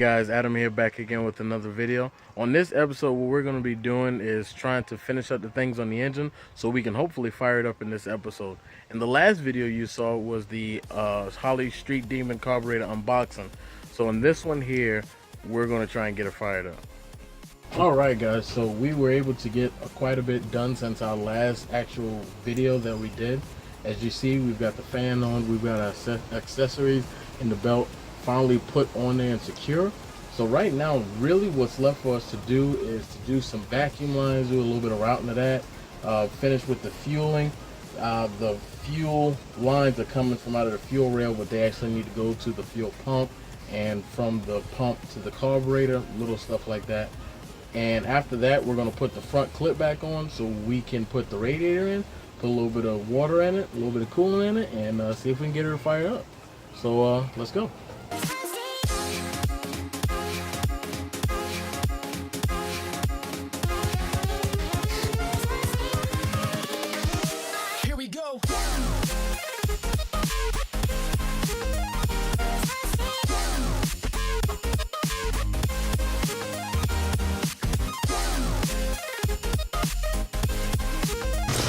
Guys, Adam here, back again with another video. On this episode, what we're going to be doing is trying to finish up the things on the engine so we can hopefully fire it up in this episode. In the last video you saw was the Holley Street Demon carburetor unboxing. So in this one here, we're going to try and get it fired up. Alright guys, so we were able to get quite a bit done since our last actual video that we did. As you see, we've got the fan on, we've got our accessories in the belt finally put on there and secure. So right now, really what's left for us to do is to do some vacuum lines, do a little bit of routing of that, finish with the fueling. The fuel lines are coming from out of the fuel rail, but they actually need to go to the fuel pump, and from the pump to the carburetor, little stuff like that. And after that, we're going to put the front clip back on so we can put the radiator in, put a little bit of water in it, a little bit of coolant in it, and see if we can get her to fire up. So let's go. Here we go.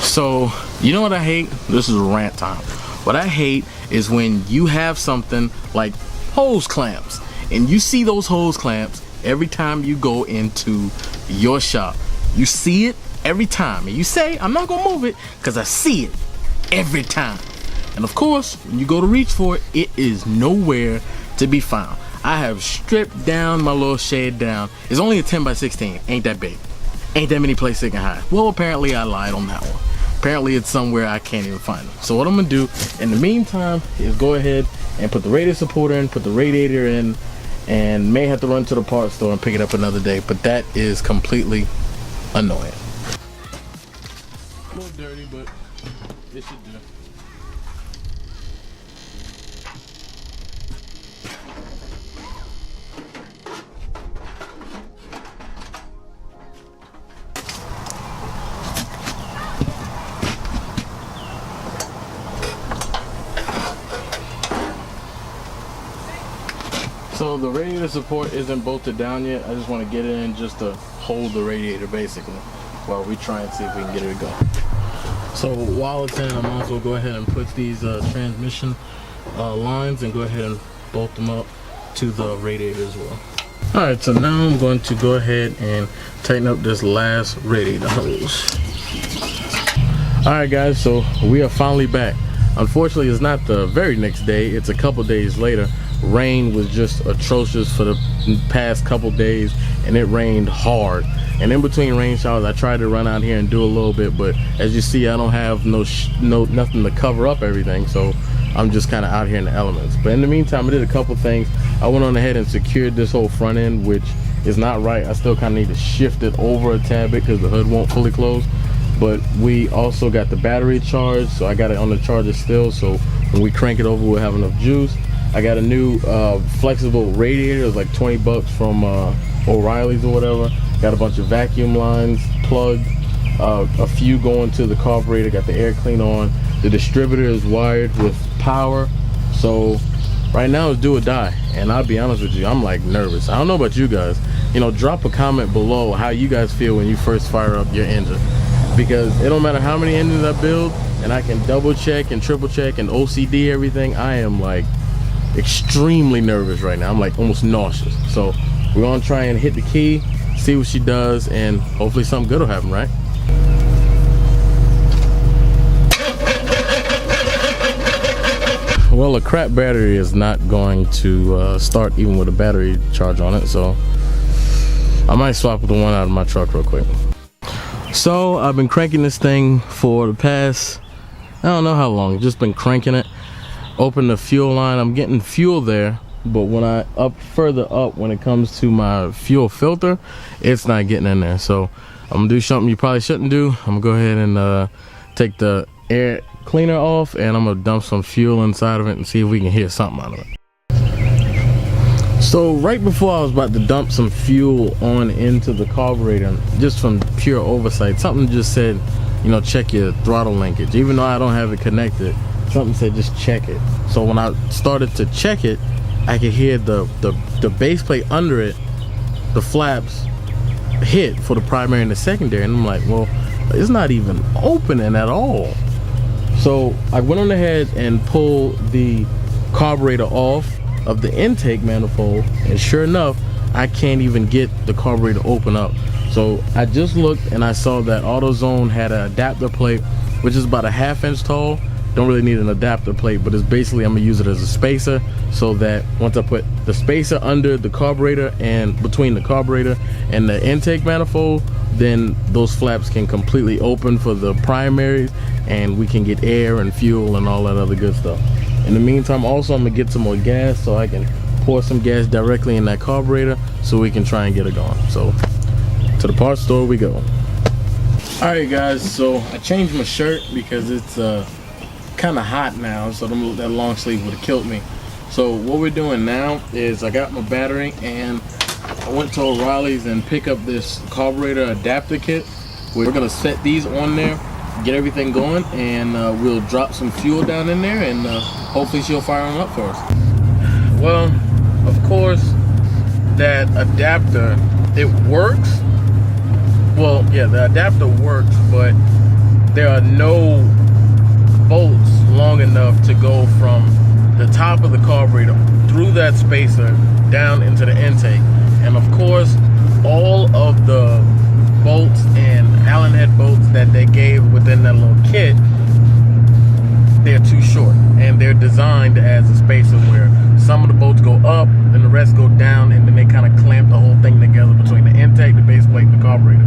So, you know what I hate? This is rant time. What I hate is when you have something like hose clamps, and you see those hose clamps every time you go into your shop. You see it every time, and you say, I'm not gonna move it because I see it every time. And of course, when you go to reach for it, it is nowhere to be found. I have stripped down my little shed down. It's only a 10 by 16, ain't that big. Ain't that many places it can hide. Well, apparently I lied on that one. Apparently it's somewhere I can't even find them. So what I'm gonna do in the meantime is go ahead and put the radiator supporter in, put the radiator in, and may have to run to the parts store and pick it up another day, but that is completely annoying. A little dirty, but it should do. So the radiator support isn't bolted down yet. I just want to get it in just to hold the radiator basically while we try and see if we can get it to go. So while it's in, I might as well go ahead and put these transmission lines and go ahead and bolt them up to the radiator as well. Alright, so now I'm going to go ahead and tighten up this last radiator hose. Alright guys, so we are finally back. Unfortunately, it's not the very next day, it's a couple days later. Rain was just atrocious for the past couple days, and it rained hard. And in between rain showers, I tried to run out here and do a little bit, but as you see, I don't have nothing to cover up everything, so I'm just kind of out here in the elements. But in the meantime, I did a couple things. I went on ahead and secured this whole front end, which is not right. I still kind of need to shift it over a tad bit because the hood won't fully close. But we also got the battery charged, so I got it on the charger still, so when we crank it over, we'll have enough juice. I got a new flexible radiator. It was like 20 bucks from O'Reilly's or whatever. Got a bunch of vacuum lines plugged, a few going to the carburetor. Got the air cleaner on. The distributor is wired with power. So right now it's do or die. And I'll be honest with you, I'm like nervous. I don't know about you guys. You know, drop a comment below how you guys feel when you first fire up your engine. Because it don't matter how many engines I build, and I can double check and triple check and OCD everything, I am like extremely nervous right now. I'm like almost nauseous. So we're gonna try and hit the key, see what she does, and hopefully something good will happen, right? Well, a crap battery is not going to start even with a battery charge on it, so I might swap the one out of my truck real quick. So I've been cranking this thing for the past, I don't know how long, just been cranking it. Open the fuel line, I'm getting fuel there, but when I further up when it comes to my fuel filter, it's not getting in there. So I'm gonna do something you probably shouldn't do. I'm gonna go ahead and take the air cleaner off, and I'm gonna dump some fuel inside of it and see if we can hear something out of it. So right before I was about to dump some fuel on into the carburetor, just from pure oversight, something just said, you know, check your throttle linkage. Even though I don't have it connected, something said just check it. So when I started to check it, I could hear the base plate under it, the flaps hit for the primary and the secondary, and I'm like, well, it's not even opening at all. So I went on ahead and pulled the carburetor off of the intake manifold, and sure enough, I can't even get the carburetor open up. So I just looked and I saw that AutoZone had an adapter plate, which is about a 1/2 inch tall. Don't really need an adapter plate, but it's basically, I'm gonna use it as a spacer, so that once I put the spacer under the carburetor and between the carburetor and the intake manifold, then those flaps can completely open for the primaries, and we can get air and fuel and all that other good stuff. In the meantime, also, I'm gonna get some more gas so I can pour some gas directly in that carburetor so we can try and get it going. So to the parts store we go. All right guys, so I changed my shirt because it's kind of hot now, so that long sleeve would have killed me. So what we're doing now is I got my battery and I went to O'Reilly's and pick up this carburetor adapter kit. We're gonna set these on there, get everything going, and we'll drop some fuel down in there, and hopefully she'll fire on up for us. Well, of course, that adapter, it works. Well, yeah, the adapter works, but there are no bolts long enough to go from the top of the carburetor through that spacer down into the intake. And of course, all of the bolts and Allen head bolts that they gave within that little kit, they're too short, and they're designed as a spacer where some of the bolts go up and the rest go down, and then they kind of clamp the whole thing together between the intake, the base plate, and the carburetor.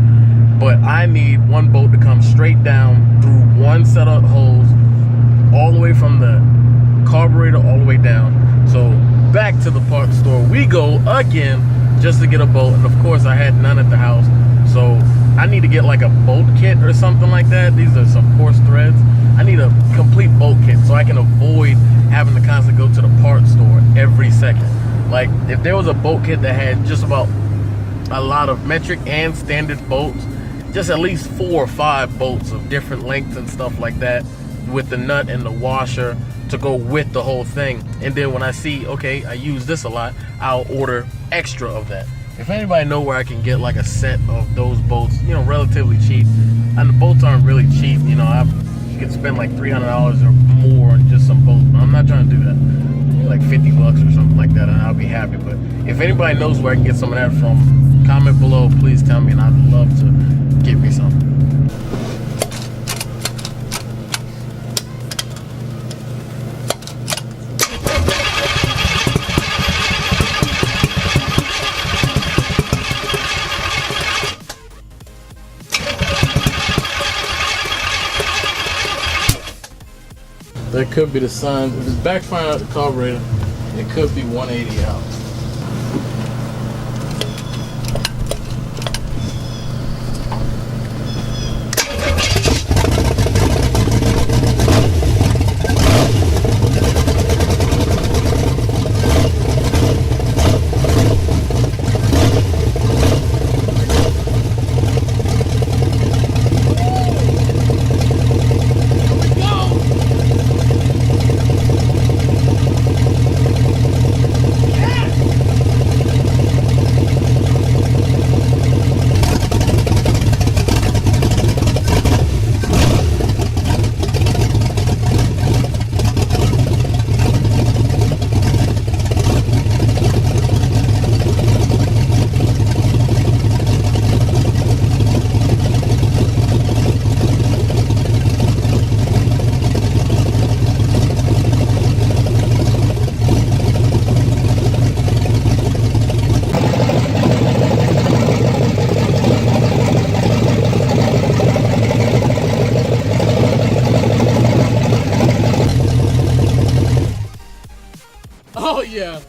But I need one bolt to come straight down through one set of holes, all the way from the carburetor all the way down. So back to the parts store we go again, just to get a bolt, and of course I had none at the house, so I need to get like a bolt kit or something like that. These are some coarse threads. I need a complete bolt kit so I can avoid having to constantly go to the parts store every second. Like, if there was a bolt kit that had just about a lot of metric and standard bolts, just at least 4 or 5 bolts of different lengths and stuff like that, with the nut and the washer to go with the whole thing. And then when I see, okay, I use this a lot, I'll order extra of that. If anybody know where I can get like a set of those bolts, you know, relatively cheap, and the bolts aren't really cheap, you know, you can spend like $300 or more on just some bolts, but I'm not trying to do that. Like 50 bucks or something like that, and I'll be happy. But if anybody knows where I can get some of that from, comment below, please tell me, and I'd love to get me some. That could be the sign. If it's backfiring out the carburetor, it could be 180 out. Oh yeah.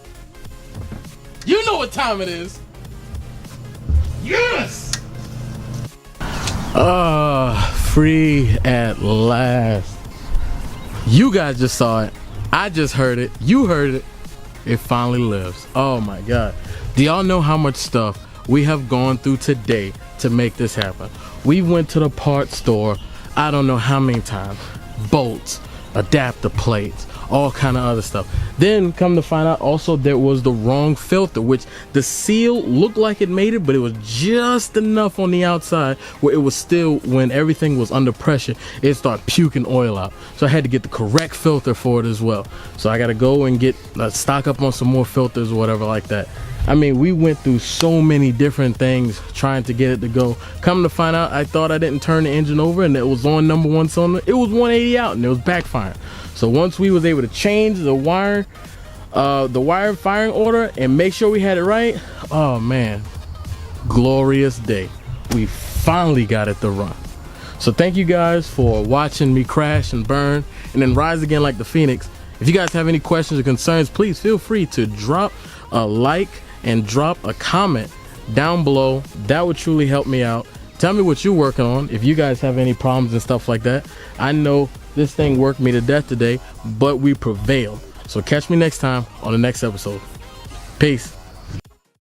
You know what time it is. Yes! Free at last. You guys just saw it. I just heard it. You heard it. It finally lives. Oh my God. Do y'all know how much stuff we have gone through today to make this happen? We went to the parts store, I don't know how many times. Bolts, adapter plates, all kind of other stuff. Then come to find out also there was the wrong filter, which the seal looked like it made it, but it was just enough on the outside where it was still, when everything was under pressure, it started puking oil out. So I had to get the correct filter for it as well. So I got to go and get stock up on some more filters or whatever like that. I mean, we went through so many different things trying to get it to go. Come to find out, I thought I didn't turn the engine over and it was on number 1 cylinder. It was 180 out and it was backfiring. So once we was able to change the wire firing order and make sure we had it right, oh man, glorious day. We finally got it to run. So thank you guys for watching me crash and burn and then rise again like the Phoenix. If you guys have any questions or concerns, please feel free to drop a like and drop a comment down below. That would truly help me out. Tell me what you're working on, if you guys have any problems and stuff like that. I know this thing worked me to death today, but we prevailed. So catch me next time on the next episode. Peace.